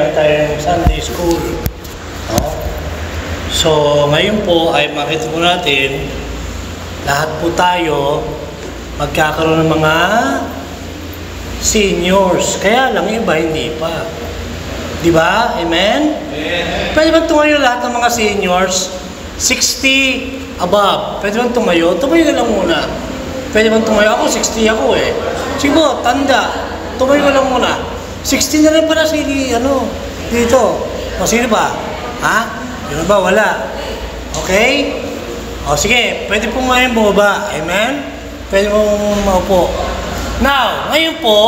meron tayong Sunday School. No? So, ngayon po ay makita po natin, lahat po tayo magkakaroon ng mga seniors. Kaya lang iba, hindi pa. Di ba? Amen? Amen. Pwede ba tumayo lahat ng mga seniors? 60 above. Pwede ba tumayo? Tumayo na lang muna. Pwede ba tumayo? Ako, 60 ako eh. Sige po, tanda. Tumayo na lang muna. 60 na rin pala dito. O, sino ba? Ha? Sino ba? Wala. Okay? O, sige. Pwede po ngayon bumaba. Amen? Pwede pong maupo. Now, ngayon po,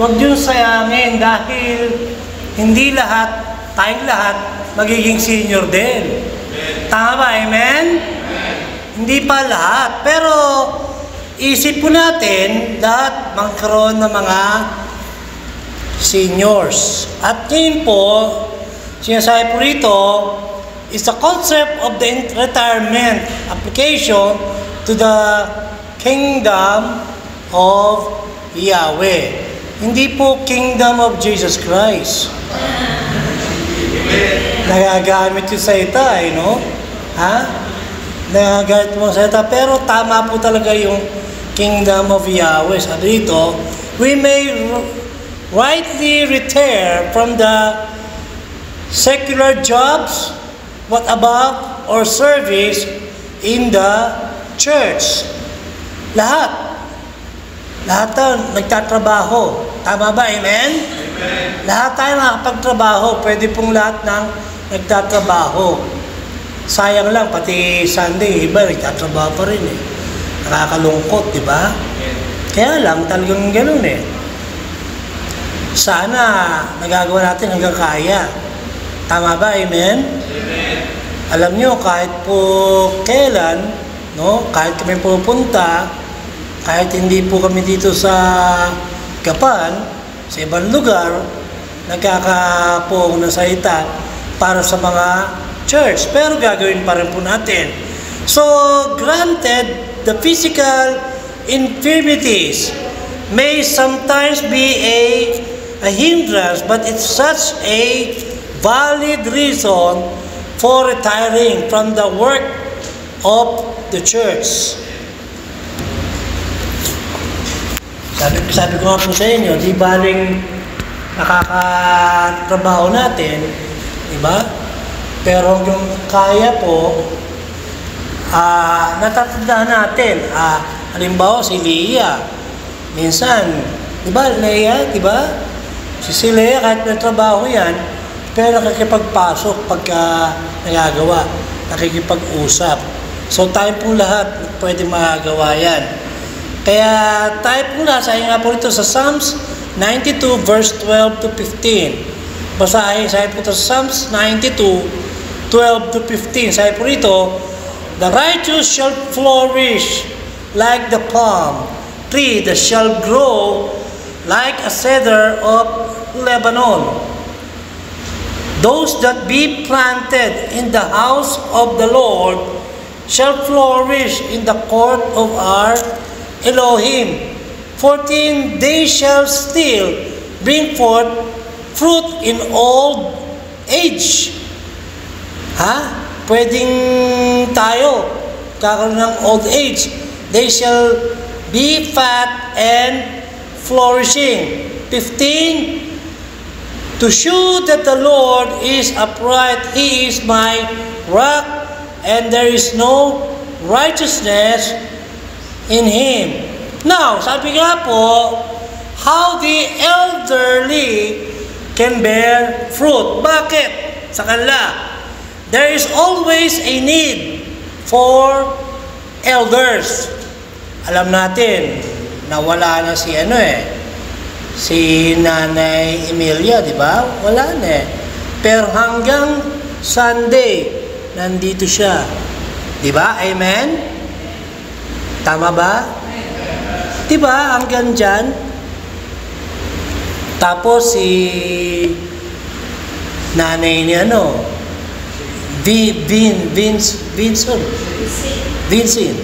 huwag niyong sayangin dahil hindi tayong lahat, magiging senior din. Tama ba? Amen? Hindi pa lahat. Pero, isip po natin, lahat magkaroon ng mga seniors. At ngayon po, sinasabi po rito, is the concept of the retirement application to the kingdom of Yahweh. Hindi po kingdom of Jesus Christ. Nagagamit yung salita, no? Ha? Nagagamit mo salita. Pero tama po talaga yung kingdom of Yahweh. Sabi dito, we may rightly retire from the secular jobs, what above, or service in the church. Lahat tayo nagtatrabaho. Tama ba? Amen? Amen. Lahat tayo nakapagtrabaho. Pwede pong lahat ng nagtatrabaho. Sayang lang, pati Sunday, iba nagtatrabaho pa rin eh. Nakakalungkot, di ba? Kaya lang, talagang ganoon eh. Sana nagagawa natin hanggang kaya. Tama ba? Amen? Amen. Alam nyo, kahit po kailan, no? Kahit kami pupunta, kahit hindi po kami dito sa Gapan, sa ibang lugar, nagkakapong ng salita para sa mga church. Pero gagawin pa rin po natin. So, granted, the physical infirmities may sometimes be a hindrance, but it's such a valid reason for retiring from the work of the church. Sabi ko nga po sa inyo, di baling nakakatrabaho natin, di ba? Pero yung kaya po, natatandaan natin, halimbawa si Leah, minsan, di ba, Leah, di ba? Si Leah, kahit may trabaho yan, pero nakikipagpasok pagka nagagawa, nakikipag-usap. So tayo pong lahat pwede magagawa yan. Kaya tayo po na, sabi nga po rito sa Psalms 92 verse 12 to 15. Basahin, sabi po ito sa Psalms 92, 12 to 15. Sabi po rito, the righteous shall flourish like the palm tree that shall grow like a cedar of Lebanon. Those that be planted in the house of the Lord shall flourish in the court of our Elohim. 14, they shall still bring forth fruit in old age. Ha? Pwedeng tayo kakaroon ng old age. They shall be fat and flourishing. 15, to shew that the Lord is upright, He is my rock, and there is no righteousness in Him. Now, sabi nga po, how the elderly can bear fruit. Bakit? Sa kanila, there is always a need for elders. Alam natin, nawala na si Nanay Emilia, di ba? Wala na eh. Pero hanggang Sunday, nandito siya. Di ba? Amen? Tama ba? Di ba? Hanggang dyan. Tapos si nanay ni Vincent.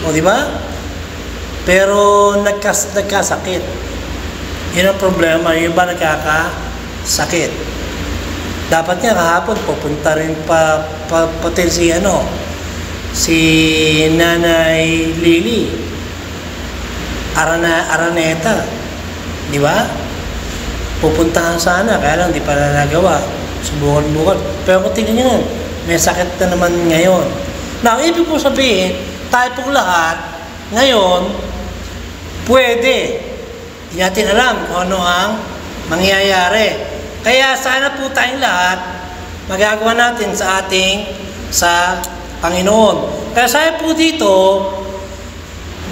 O di ba? Pero nagkasakit. Yun ang problema, yung ba nagkakasakit. Dapat nga kahapon, pupunta rin pati si Nanay Lily, Araneta, di ba? Pupuntahan sana, kaya lang di pa na nagawa. Subukan. Pero kung tingnan nyo, may sakit na naman ngayon. Now, ibig po sabihin, tayo pong lahat, ngayon, pwede. Hindi natin alam kung ano ang mangyayari. Kaya sana po tayong lahat, magagawa natin sa Panginoon. Kaya sabi po dito,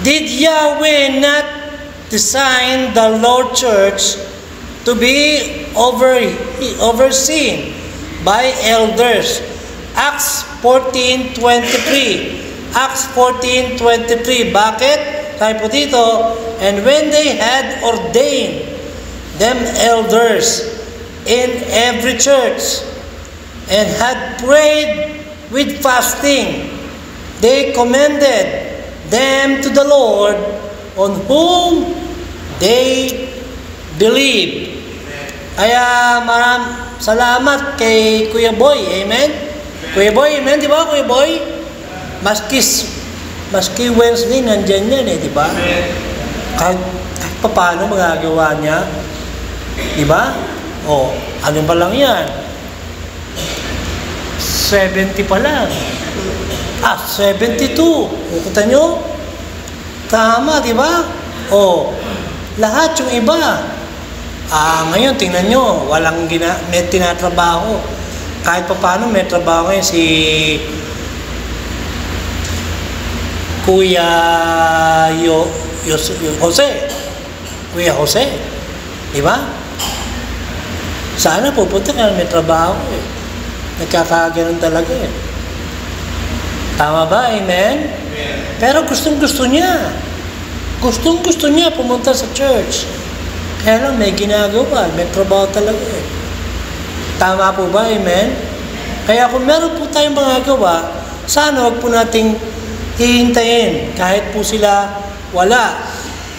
did Yahweh not design the Lord Church to be overseen by elders? Acts 14:23. Acts 14:23. Bakit? Sabi po dito, and when they had ordained them elders in every church and had prayed with fasting, they commended them to the Lord on whom they believed. Kaya salamat kay Kuya Boy. Amen? Kuya Boy, amen? Di ba, Kuya Boy? Maski Wednesday, nandyan yan di ba? Kahit paano magagawa niya. Di ba? Ano ba lang yan? 70 pa lang. 72. Kita nyo? Tama, di ba? Lahat yung iba. Ngayon, tingnan nyo, may tinatrabaho. Kahit pa paano, may trabaho ngayon si Kuya Jose. Kuya Jose. Di ba? Sana pupunta ka, may trabaho Nagkakaganon talaga Tama ba? Amen? Pero gustong-gusto niya. Gustong-gusto niya pumunta sa church. Kaya lang may ginagawa, may trabaho talaga Tama po ba? Amen? Kaya kung meron po tayong magagawa, sana wag po nating hihintayin kahit po sila wala.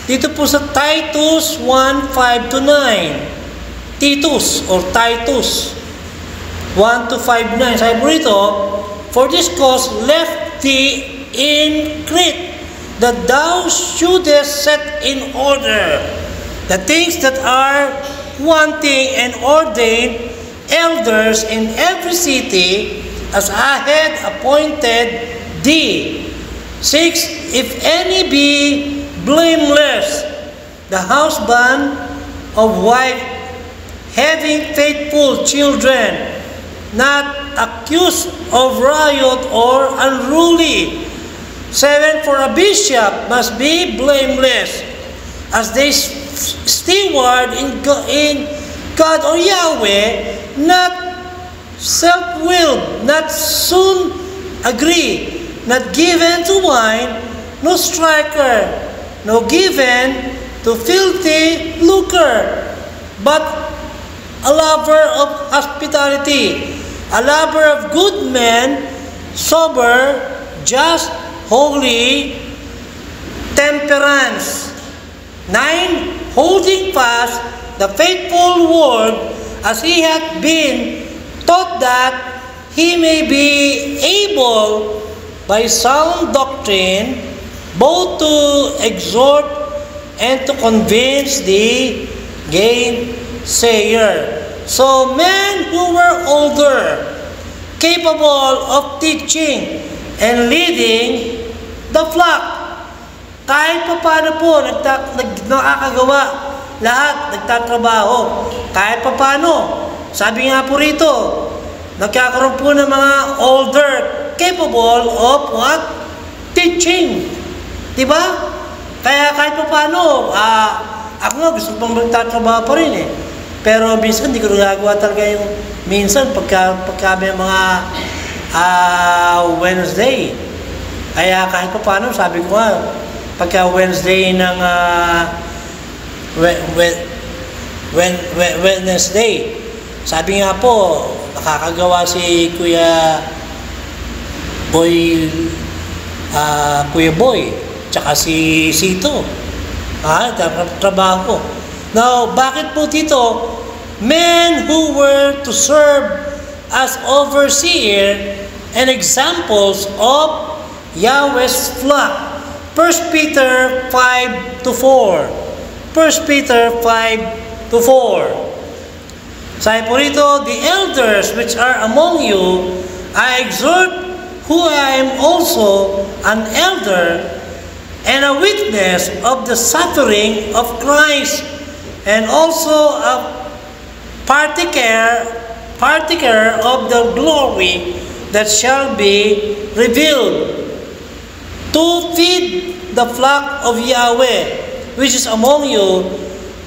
Dito po sa Titus 1:5-9. Titus 1:5-9. Sabi po rito, for this cause left thee in Crete, that thou shouldest set in order the things that are wanting, and ordain elders in every city, as I had appointed thee. 6, if any be blameless, the husband of wife, having faithful children, not accused of riot or unruly. 7, for a bishop must be blameless, as they steward in God or Yahweh, not self-willed, not soon agree, not given to wine, no striker, no given to filthy lucre, but a lover of hospitality, a lover of good men, sober, just, holy, temperance. 9, holding fast the faithful word, as he hath been taught, that he may be able by sound doctrine both to exhort and to convince the gainsayer. So men who were older, capable of teaching and leading the flock. Kahit pa paano po, nakakagawa, lahat nagtatrabaho. Kahit pa paano, sabi nga po rito, nagkakaroon po ng mga older, capable of what? Teaching. Diba? Kaya kahit pa paano, ako nga gusto pang magtatrabaho pa rin Pero minsan hindi ko nagagawa talaga yung minsan pagka may mga Wednesday. Kaya kahit pa paano, sabi ko nga, pagka Wednesday ng Wednesday, sabi nga po, nakakagawa si Kuya Boy, tsaka si Sito. Trabaho. Now, bakit po dito? Men who were to serve as overseer and examples of Yahweh's flock. 1 Peter 5 to 4. 1 Peter 5 to 4. Sabi po rito, the elders which are among you, I exhort, who I am also an elder and a witness of the suffering of Christ, and also a partaker of the glory that shall be revealed, to feed the flock of Yahweh, which is among you,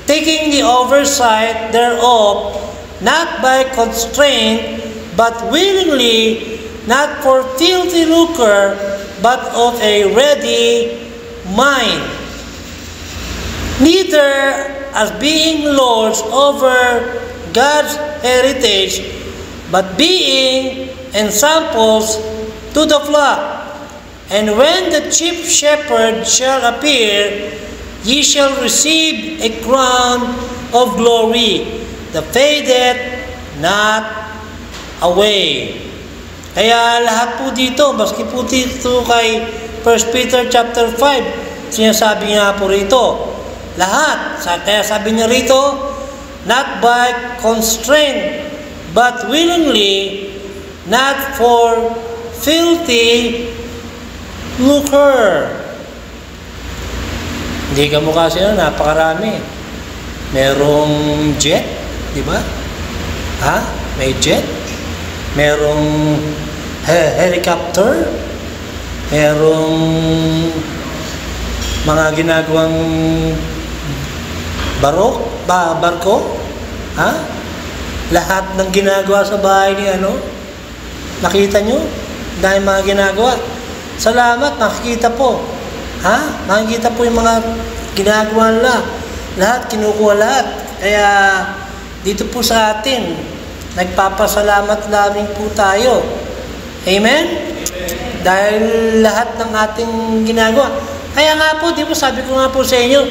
taking the oversight thereof, not by constraint, but willingly, not for filthy lucre, but of a ready mind, neither as being lords over God's heritage, but being ensamples to the flock. And when the chief shepherd shall appear, ye shall receive a crown of glory, that fadeth not away. Kaya lahat po dito, maski po dito kay 1 Peter chapter 5, sinasabi nga po rito, lahat. Kaya sabi niya rito, not by constraint, but willingly, not for filthy lucre. Hindi ka mukha sila, napakarami. Merong jet, di ba? Ha? May jet. Merong helicopter. Merong mga ginagawang barko. Ha? Lahat ng ginagawa sa bahay ni nakita nyo? Dahil mga ginagawa. Salamat, nakikita po. Ha? Makikita po yung mga ginagawa nila. Lahat, kinukuha lahat. Kaya, dito po sa atin, nagpapasalamat lamang po tayo. Amen? Dahil lahat ng ating ginagawa. Kaya nga po, di ba sabi ko nga po sa inyo,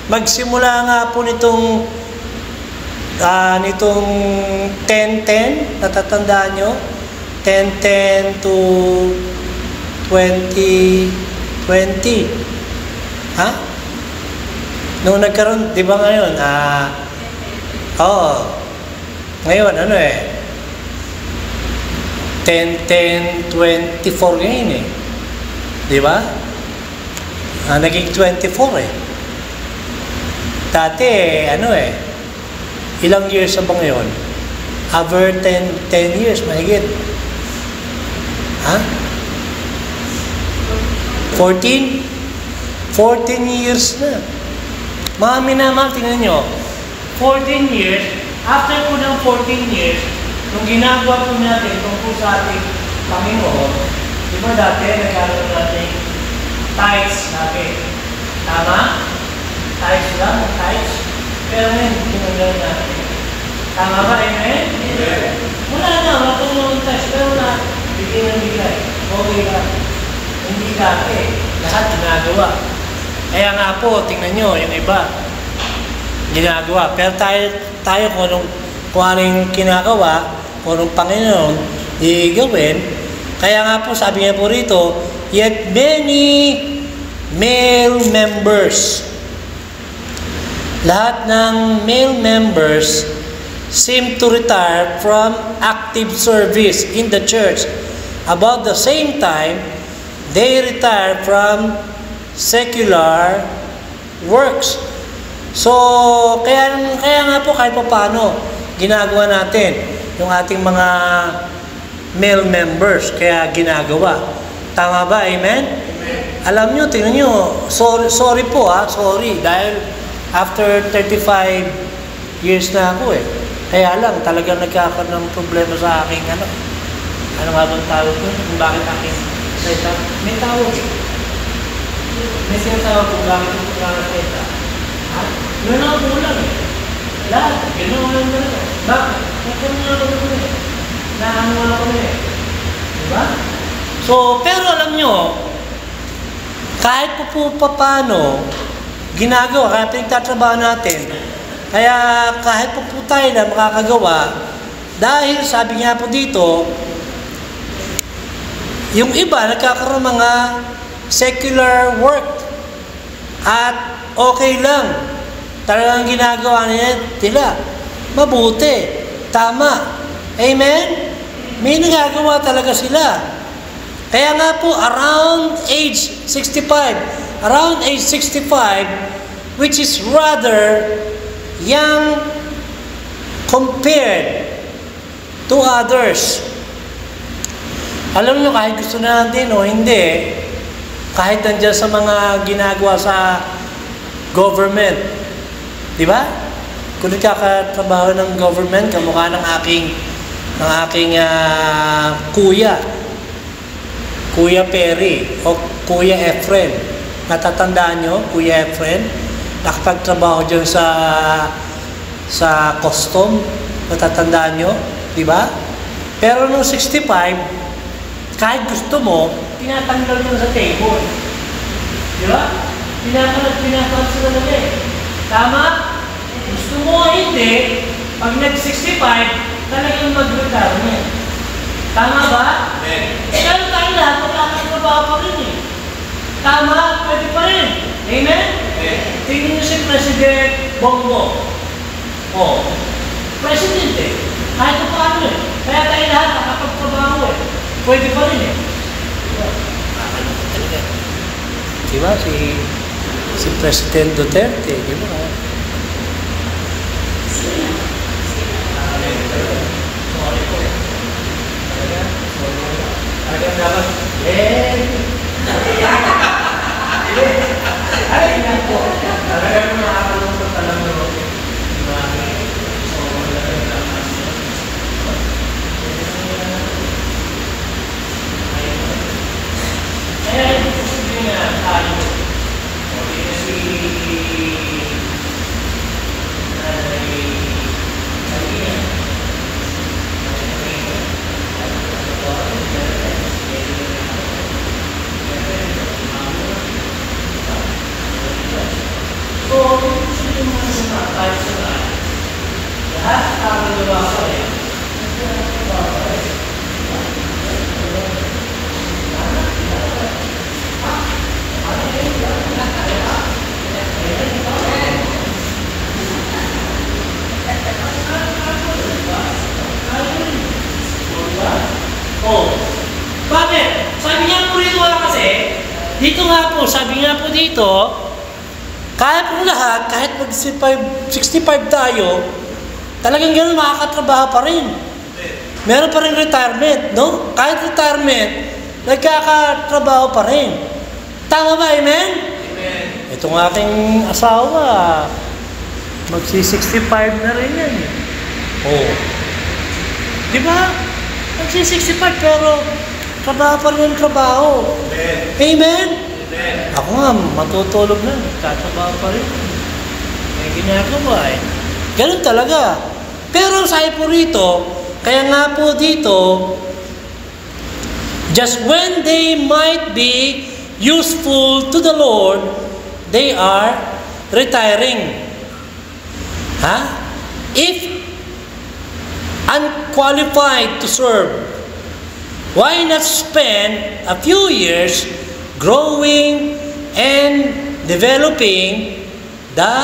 magsimula nga po nitong 10-10, natatandaan nyo? 10-10 to 2020. Ha? Nung nagkaroon, di ba ngayon? Ngayon, 10-10-24 ngayon eh. Di ba? Naging 24 eh. Dati, ilang years na ba ngayon? Over 10 years, mahigit. Ha? 14 years na. Mga minamahal, tingnan nyo. 14 years, after po ng 14 years, nung ginagawa po natin tungkol sa ating Panginoon, di ba dati nagkaroon natin tithes natin? Tama? Tithes lang, tithes. Pero ngayon, ginagawa natin. Tama ba, amen? Amen. Wala na, matulong tithes, pero na, bigyan ng bigay. Okay ba? Hindi dati. Lahat ginagawa. Kaya nga po, tingnan nyo, yung iba, ginagawa. Pero tayo kung anong kinagawa, kung anong Panginoon, gawin. Kaya nga po, sabi nga po rito, yet many male members, lahat ng male members seem to retire from active service in the church. About the same time, they retire from secular works. So, kaya nga po kahit paano ginagawa natin yung ating mga male members, kaya ginagawa. Tama ba? Amen? Amen. Alam nyo, tingnan nyo, sorry po sorry, dahil after 35 years na ako Kaya lang, talagang nagkakaroon ng problema sa aking ano nga bang tawag ko? Kung bakit aking salita? May tawag May sinatawag kung bakit yung pagkakaseta. Ha? Yun ang kulang Lahat, gano'n lang talaga. Bakit? Nagkaroon nga ako naman Naano ako Diba? So, pero alam nyo, kahit po paano ginagawa, kaya pinagtatrabaho natin, Kaya kahit po tayo na makakagawa, dahil sabi nga po dito, yung iba nagkakaroon mga secular work at okay lang. Talagang ginagawa nila. Mabuti. Tama. Amen? May nagagawa talaga sila. Kaya nga po, around age 65, which is rather young compared to others. Alam nyo, kahit gusto natin o hindi, kahit nandiyan sa mga ginagawa sa government, di ba? Kung nagkakatrabaho ng government, kamukha ng aking Kuya Perry o Kuya Efren. Natatandaan nyo, Kuya Efren? Nakapagtrabaho dyan sa custom. Natatandaan nyo? Di ba? Pero nung 65, kahit gusto mo, tinatanggal mo sa table. Di ba? Tinatanggal sila na Tama? Gusto mo o hindi, pag nag-65, talagang mag-retirement. Tama ba? Pero tayo lahat, magkakatrabaho pa rin eh. Tama? Pwede pa rin. Amen? Tingnan niyo si President Bongo. President eh. Kahit pa paano eh. Kaya tayo lahat, nakapagtrabaho eh. Pwede pa rin eh. Diba? Si President Duterte, diba? Talagang dapat, ay, nako. Talagang makakalungkot talaga mo. Kaya, sabihin nga tayo, kasi bakit? Sabi niya po rito kasi, dito nga po, sabi nga po dito, kahit po lahat, kahit mag 65 tayo, talagang gano'n makakatrabaho pa rin. Meron pa rin retirement, no? Kahit retirement, nagkakatrabaho pa rin. Tama ba, amen? Amen. Itong aking asawa, magsi-65 na rin yan. Di ba? Magsi-65 pero trabaho pa rin ang trabaho. Amen? Amen? Ako nga, matutulog na. Katrabaho pa rin. May ginagawa eh. Ganun talaga. Pero sabi po rito, kaya nga po dito, just when they might be useful to the Lord, they are retiring. If unqualified to serve, why not spend a few years growing and developing the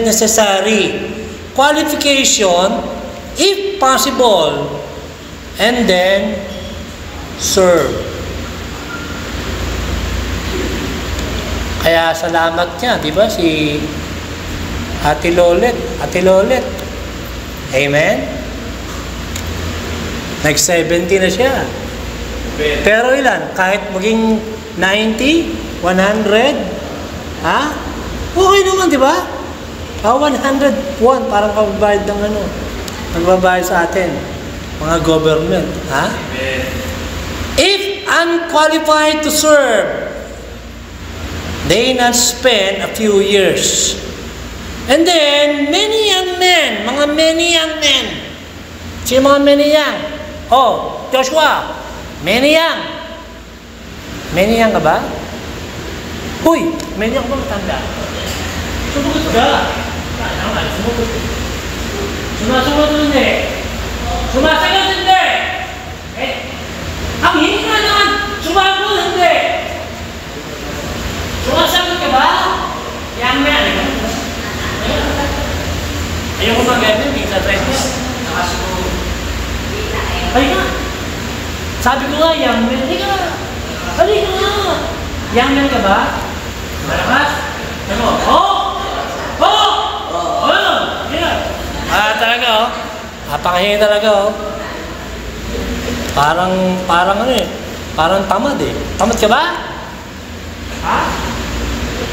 necessary qualification, if possible, and then serve. Kaya salamat niya, di ba, si Ate Lolet. Amen? Nag-70 na siya. Pero ilan? Kahit maging 90, 100, okay naman, di ba? 101, parang kababayad ng nagbabayad sa atin, mga government. If unqualified to serve, they not spend a few years. And then, many young men, sino mga many young? Joshua, many young ka ba? Many young ba matanda? ka. Sumasagot hindi. Sumasagot hindi. Ang hihinga naman, sumasagot hindi. Sumasagot ka ba? Yang meron. Ayaw ko mag-ganyan, minsan try ko. Nakasiguro. Ay nga. Sabi ko nga, yang men. Halika nga. Halika nga. Yang men ka ba? Malakas? Ano? Oh! Oh! Oh! Talaga oh. Napakahingi talaga oh. Parang ano eh. Parang tamad eh. Tamad ka ba? Ha?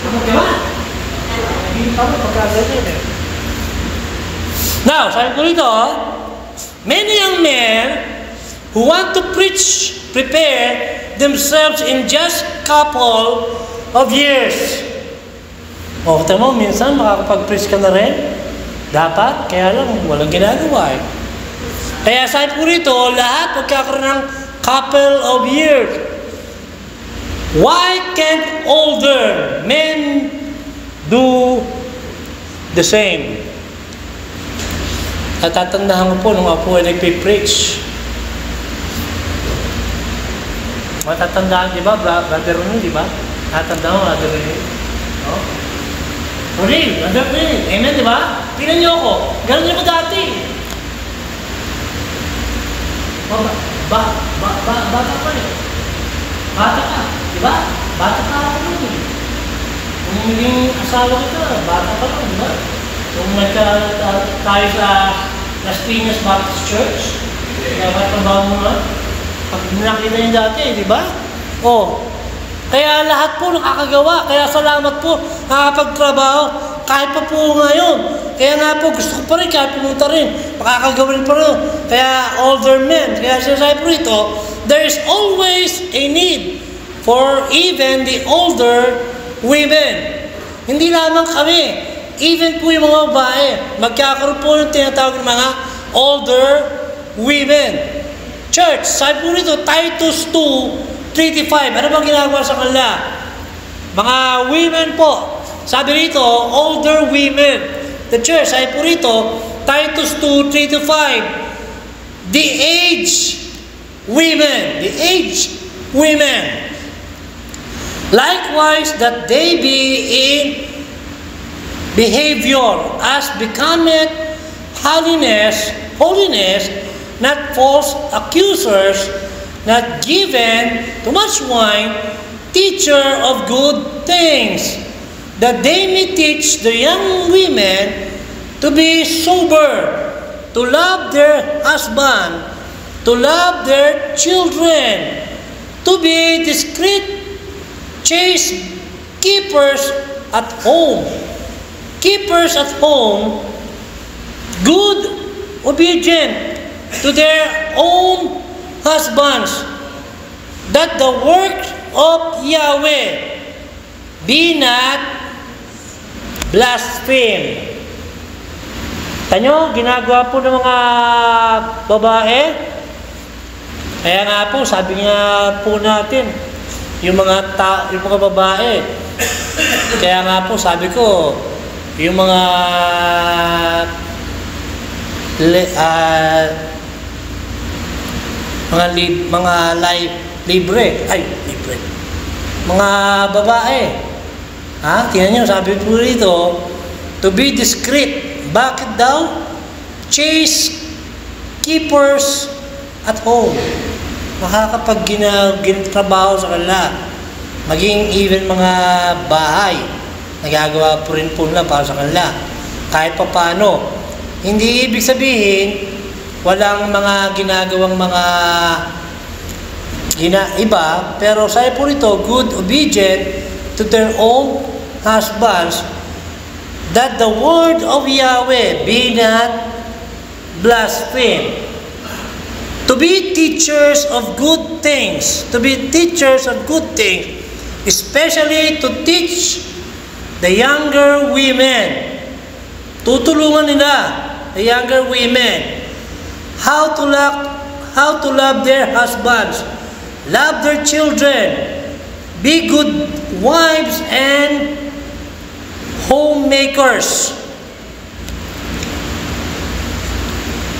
Tamad ka ba? Hindi tamad pagkaganyan eh. Now, sabi ko rito oh. Many young men who want to prepare themselves in just couple of years. O, kita mo, minsan makakapag-preach ka na rin. Dapat, kaya lang, walang ginagawa eh. Kaya sabi po rito, lahat magkakaroon ng couple of years. Why can't older men do the same? Natatandaan ko po nung ako ay nagpipreach. Matatandaan, di ba? Brother Ronnie, di ba? Natatandaan mo, Brother Ronnie? No? Ronnie, Brother Ronnie. Amen, di ba? Tingnan niyo ako. Ganun niyo ko dati. Bata pa eh. Bata ka. Di ba? Bata ka ako nun eh. Kung maging asawa kita, bata pa nun, di ba? Kung tayo sa Las Piñas Baptist Church, kaya trabaho mo na, pag nakita niyo dati, di ba? Oh, kaya lahat po nakakagawa, kaya salamat po, nakakapagtrabaho, kahit pa po ngayon. Kaya nga po, gusto ko pa rin, kahit pumunta rin, makakagawin pa rin. Kaya older men, kaya sinasabi po rito, there is always a need for even the older women. Hindi lamang kami, even po yung mga babae, magkakaroon po yung tinatawag ng mga older women. Church, sabi po rito, Titus 2:3-5. Ano bang ginagawa sa kanila? Mga women po. Sabi rito, older women. The church, sabi po rito, Titus 2:3-5. The aged women. The aged women. Likewise, that they be in behavior as becometh holiness, not false accusers, not given to much wine, teacher of good things, that they may teach the young women to be sober, to love their husband, to love their children, to be discreet, chaste, keepers at home, good, obedient to their own husbands, that the work of Yahweh be not blasphemed. Tanyo, ginagawa po ng mga babae. Kaya nga po, sabi nga po natin, yung mga babae. Kaya nga po, sabi ko, yung mga libre. Mga babae. Tingnan nyo, sabi po rito, to be discreet. Bakit daw? Chaste, keepers at home. Makakapag-trabaho sa kanila. Maging even mga bahay. Nagagawa po rin po nila para sa kanila. Kahit pa paano. Hindi ibig sabihin, walang mga ginagawang mga iba, pero sabi po rito, good, obedient to their own husbands, that the word of Yahweh be not blasphemed. To be teachers of good things, especially to teach the younger women. Tutulungan nila the younger women how to love their husbands, love their children, be good wives and homemakers.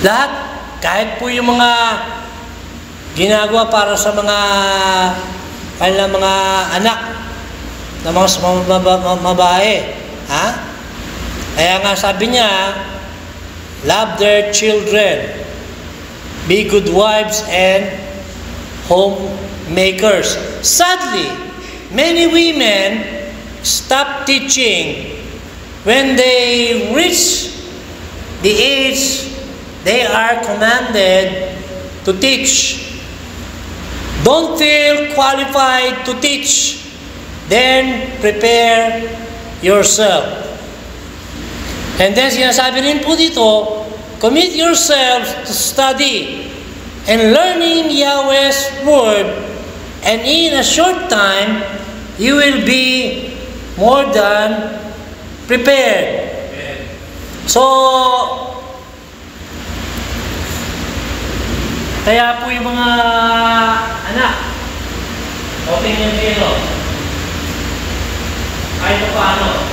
Lahat, kahit po yung mga ginagawa para sa mga kanilang mga anak na mga babae. Ha? Kaya nga sabi niya, love their children, be good wives and homemakers. Sadly, many women stop teaching when they reach the age they are commanded to teach. Don't feel qualified to teach, then prepare yourself. And then sinasabi rin po dito, commit yourselves to study and learning Yahweh's word, and in a short time, you will be more than prepared. So, kaya po yung mga anak, open yung pino, kahit pa paano,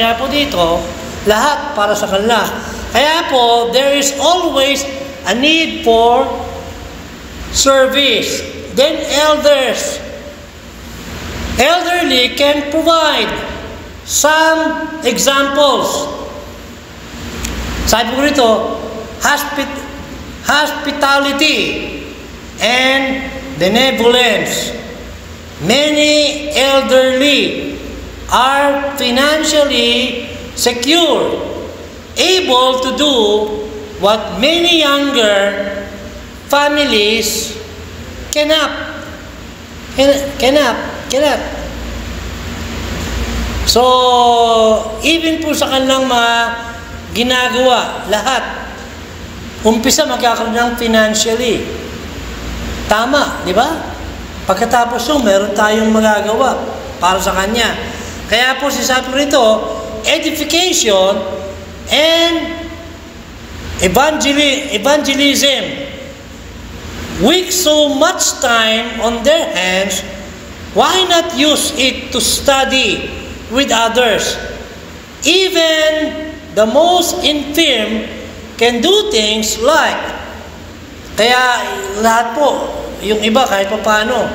Kaya po dito, lahat para sa kanila. Kaya po, there is always a need for service. Then elders. Elderly can provide some examples. Sabi ko rito, hospitality and benevolence. Many elderly are financially secure, able to do what many younger families cannot. So, even po sa kanilang mga ginagawa, lahat, umpisa magkakaroon ng financially. Tama, di ba? Pagkatapos yung meron tayong magagawa para sa kanya. Kaya po sinasabi rito, edification and evangelism. With so much time on their hands, why not use it to study with others? Even the most infirm can do things like. Kaya lahat po, yung iba kahit pa paano,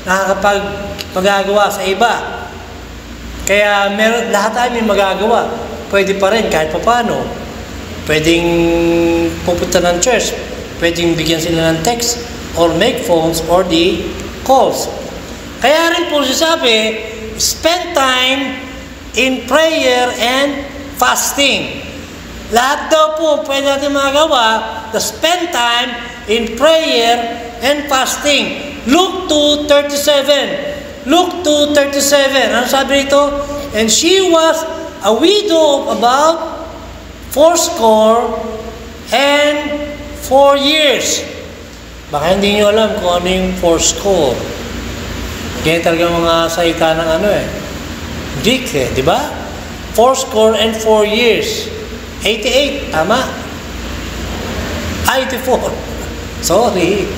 nakakapag-magagawa sa iba. Kaya lahat tayo may magagawa. Pwede pa rin kahit pa paano. Pwedeng pupunta ng church. Pwedeng bigyan sila ng text or make phones or the calls. Kaya rin po sabi, spend time in prayer and fasting. Lahat daw po pwede natin magawa to spend time in prayer and fasting. Luke 2:37. Luke 2:37. Ano sabi rito? And she was a widow of about 84 years. Baka hindi nyo alam kung ano yung 80. Ganyan talaga mga salita ng Greek di ba? 84 years. 88, tama? 84. Sorry.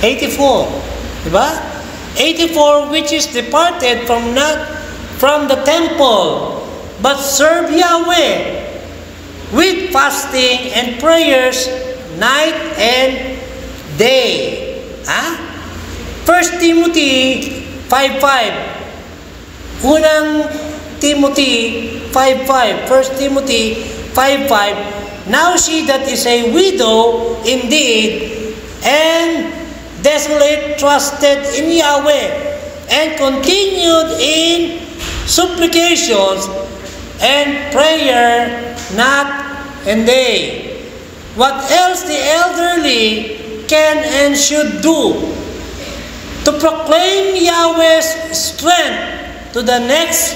84. Diba? 84, which is departed from not from the temple, but serve Yahweh with fasting and prayers night and day. 1 Timothy 5:5. Unang Timothy 5:5. 1 Timothy 5:5. Now she that is a widow indeed, and desolate, trusted in Yahweh, and continued in supplications and prayer night and day. What else the elderly can and should do? To proclaim Yahweh's strength to the next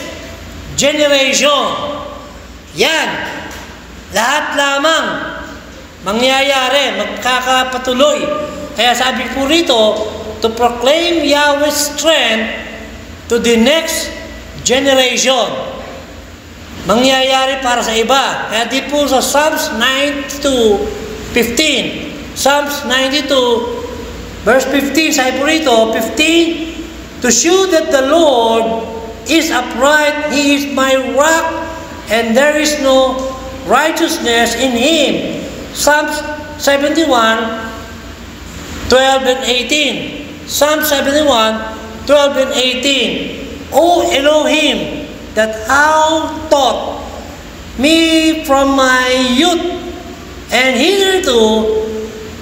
generation. Yan. Lahat lamang mangyayari, magkakapatuloy. Kaya sabi po rito, to proclaim Yahweh's strength to the next generation. Mangyayari para sa iba. Kaya di po sa Psalms 92:15. Psalms 92 verse 15, sabi po rito, 15, to shew that the Lord is upright, He is my rock, and there is no righteousness in Him. Psalms 71, 12 and 18. Psalm 71, 12 and 18. O Elohim, that thou taught me from my youth, and hitherto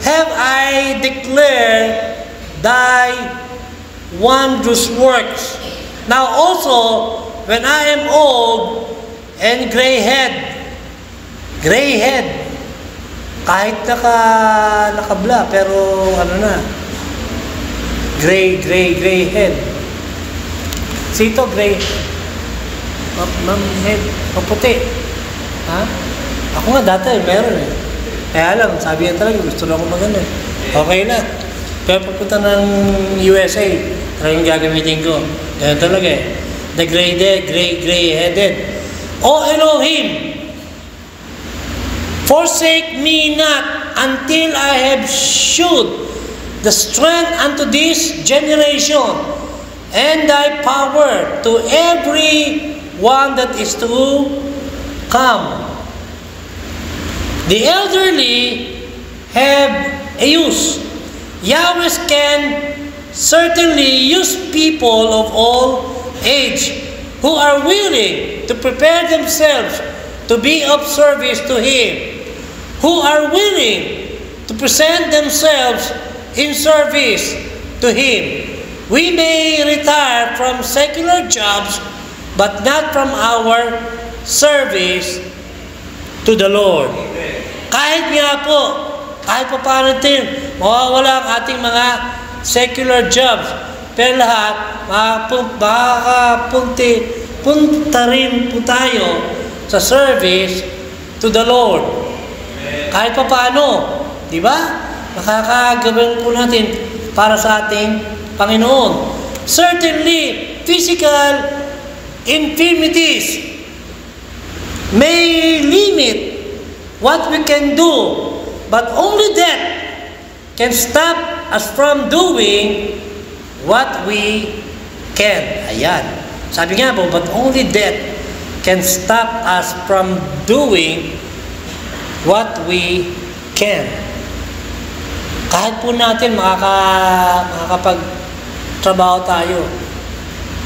have I declared thy wondrous works. Now also, when I am old and gray-head, kahit nakabla, pero ano na, gray head. Sito, gray. Head, maputi. Ha? Ako nga dati, meron eh. Kaya lang, sabi niya talaga, gusto na ako magano eh. Okay na. Pero pagpunta ng USA, talagang gagamitin ko. Kaya talaga eh. The gray-headed. O Elohim, forsake me not until I have shewed the strength unto this generation, and thy power to every one that is to come. The elderly have a use. Yahweh can certainly use people of all age who are willing to prepare themselves to be of service to Him, who are willing to present themselves in service to Him. We may retire from secular jobs, but not from our service to the Lord. Kahit nga po, kahit pa paano din, mawawala ang ating mga secular jobs, pero lahat, punta rin po tayo sa service to the Lord. Kahit pa paano, di ba? Makakagawin po natin para sa ating Panginoon. Certainly, physical infirmities may limit what we can do, but only that can stop us from doing what we can. Ayan. Sabi nga po, but only that can stop us from doing what we can. Kahit po natin makakapagtrabaho tayo.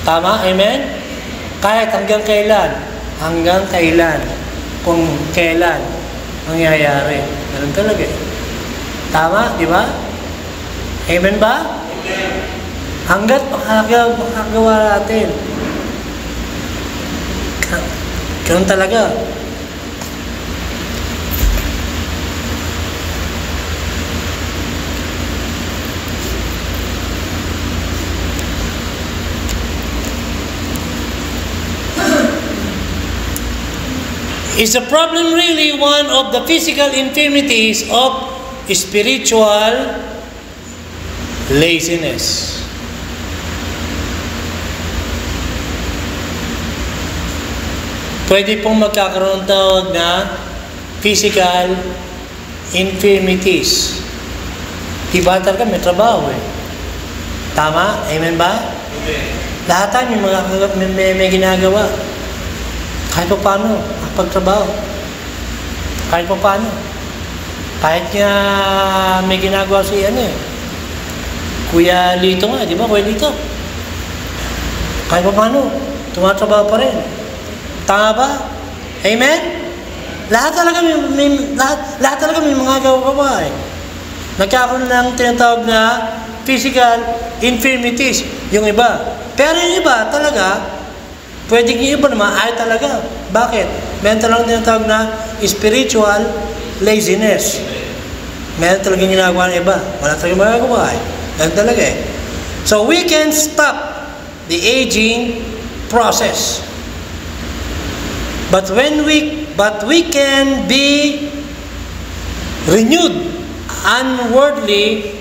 Tama? Amen? Kahit hanggang kailan? Hanggang kailan? Kung kailan mangyayari. Ganun talaga eh. Tama? Di ba? Amen ba? Amen. Hanggat makagawa natin. Ganun talaga. Is the problem really one of the physical infirmities of spiritual laziness? Pwede pong magkakaroon tawag na physical infirmities. Iba talaga may trabaho eh. Tama? Amen ba? Lahat tayo may ginagawa. Kahit pa paano, ang pagtrabaho. Kahit pa paano. Kahit nga may ginagawa si Kuya Lito nga, di ba? Kuya Lito. Kahit pa paano, tumatrabaho pa rin. Tama ba? Amen? Lahat talaga may mga gawa eh. Nagkakaroon ng tinatawag na physical infirmities, yung iba. Pero yung iba talaga, pwedeng yung iba naman ay talaga. Bakit? Meron talagang tinatawag na spiritual laziness. Meron talagang ginagawa ng iba. Wala talagang magagawa eh. Meron talaga eh. So we can stop the aging process. But we can be renewed unwordly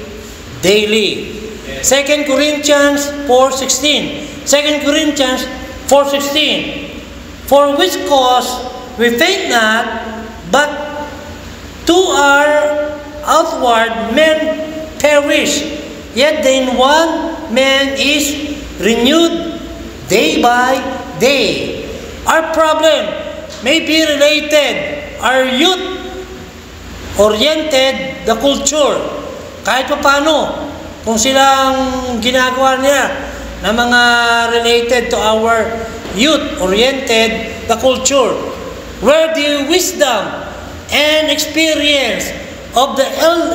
daily. 2 Corinthians 4:16. 2 Corinthians 4:16. For which cause we faint not, but to our outward men perish, yet the one man is renewed day by day. Our problem may be related, our youth oriented the culture. Kahit pa paano, kung silang ginagawa niya na mga related to our youth-oriented the culture, where the wisdom and experience of the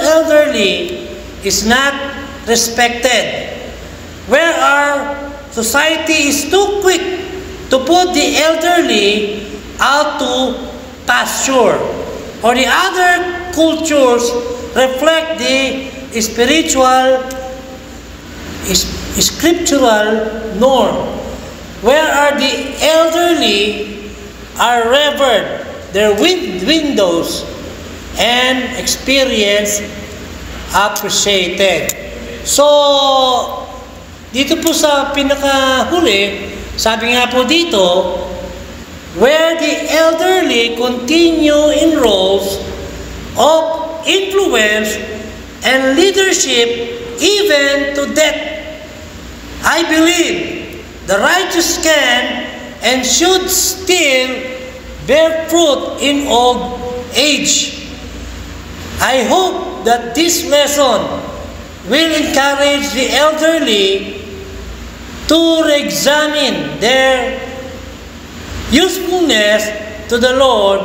elderly is not respected, where our society is too quick to put the elderly out to pasture, or the other cultures reflect the spiritual, scriptural norm, where are the elderly are revered, their windows and experience appreciated. So, dito po sa pinakahuli, sabi nga po dito, where the elderly continue in roles of influence and leadership even to death. I believe the righteous can and should still bear fruit in old age. I hope that this lesson will encourage the elderly to re-examine their usefulness to the Lord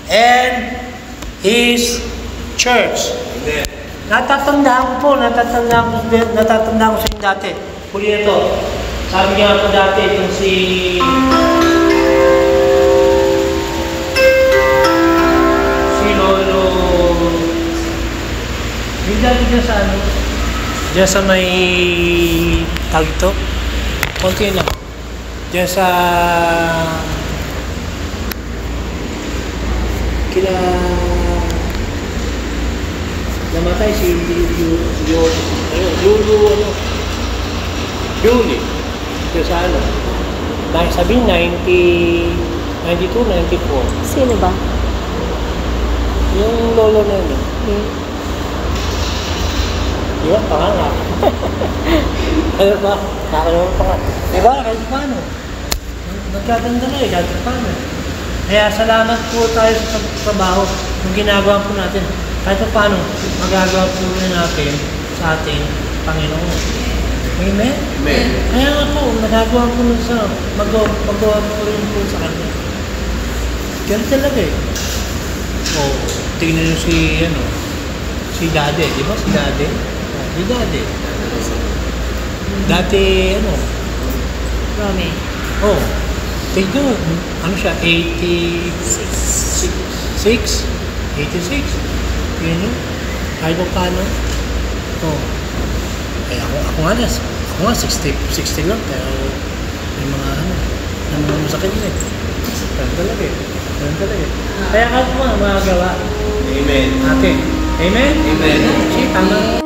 and His church. Amen. Natatandaan ko sa inyo dati. Huli na to. Sabi nga po dati itong si Lolo. Yung dati dyan sa dyan sa may tag ito. Konti lang. Dyan sa namatay si Julie. Ito sa sabihin 92, 94. Sino ba? Yung lolo na yun. Di ba? Pangalan. Ano ba? Nakalaman pa ka. Di ba? Kahit paano? Nagkaganda na kahit paano. Kaya salamat po tayo sa trabaho ng ginagawa po natin. Kahit paano, magagawa po natin sa ating Panginoon. Amen? Amen. Kaya nga po, magagawa po sa magawa po rin po sa Kanya. Ganun talaga eh. O, tingnan nyo si Daddy, di ba? Si Daddy. Dati, Romy. Oh, tignan mo, siya, 86? 86? Yun yun. Kahit pa paano? Oh. Eh, ako nga 60 lang, pero may mga masakit yun eh. Ganun talaga eh. Kaya kahit mga gawa. Amen. Amen? Amen. Tama.